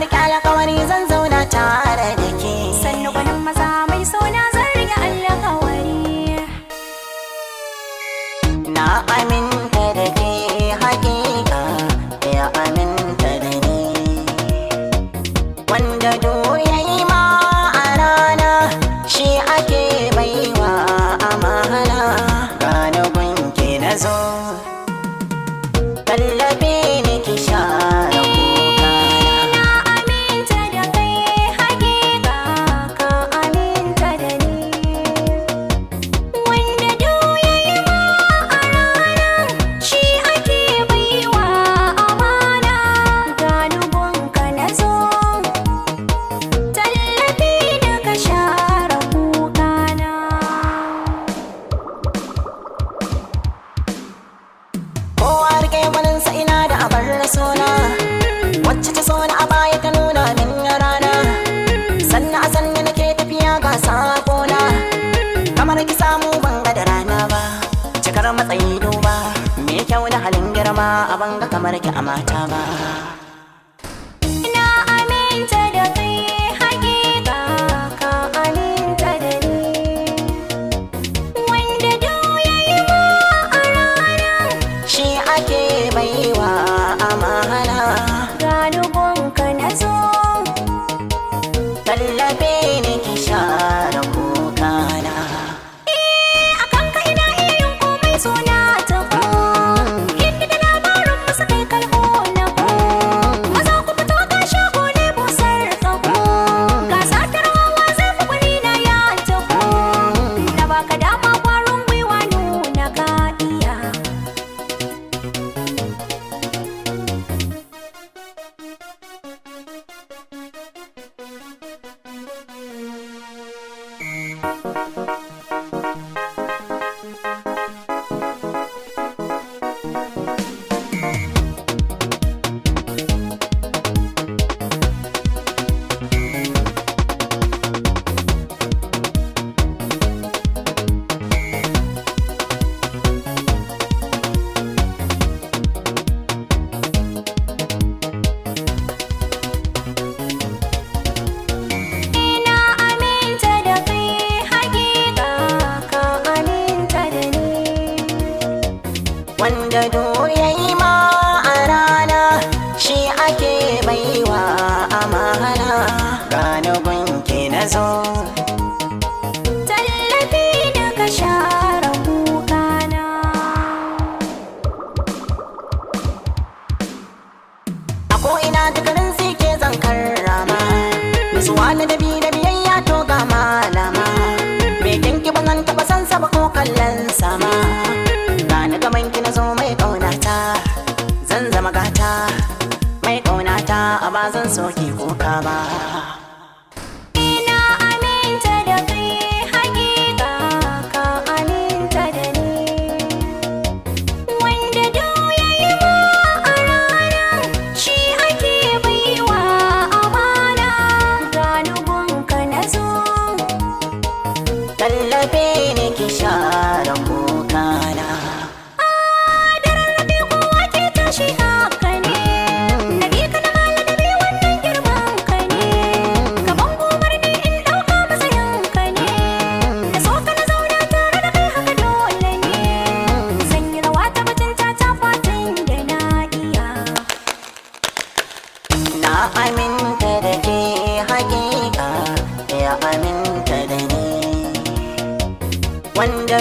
rike alƙawari zan zauna tare da ke. Sannu gwanin maza mai sona zan rike alƙawari. Na aminta da ke hakika ya aminta da ni. Wanda yayi ma a rana shi ake baiwa amana. Gane gunki na zo tallafe ni ki share kuka. Na aminta da kai hakika ka aminta da ni. Wanda yayi ma a rana shi ake baiwa amana. Gani gunka na zo tallafi da ka share kukana. Kowa rike gwaninsa ina da abar sona, wacce ta sona a baya ta nuna min rana. Sannan a sannan nake tafiya ga sakona, kamar ki samu banga da rana ba. Cikar matsayi duba, me kyau da halin girma a banga kamar ki a mata ba. Na aminta da kai hakika ka aminta da ni. Wanda yayi ma a rana Shi ake baiwa amana. gani gunka na zo Tallafe ni ki share kukana. akan ka ina iya yin komai suna ta ko. Inda da labarin musu kai kalho na ko. Maza ku fito ga shago ne busar ƙaho. Ga satar hawa zai fi gwani na ya ta ko. Na baka dama kwarin gwiwa nuna ka iya. Na aminta da kai hakika ka aminta da ni. Wanda yayi ma a rana shi ake baiwa amana. Gane gunki na zo Tallafi da ka share kukana. a ko'ina tukarin ke zan karrama. Nutsuwa na dabi da biyayya to ga malama. Me kinki ba zan taɓa san sa ba ko kallon sama. Gane gaban ki na zo mai ƙaunata, zan zama gata mai ƙaunata a ba zan soki kuka ba. Na aminta da kai hakika ka aminta da ni. Wanda yayi ma a rana shi ake baiwa amana. Gani gunka na zo Tallafe ni ki share kukana. da rarrafe kowa ke tashi haka ne. Na bi ka da maladabi wannan girman ka ne. Gaban umarni in ɗauka matsayin ka ne. Na so ka na zauna tare da kai haka dole ne. Zan yi rawa ta mutunta ta fatan da na iya. Na aminta da ke hakika ya aminta da ni. Wanda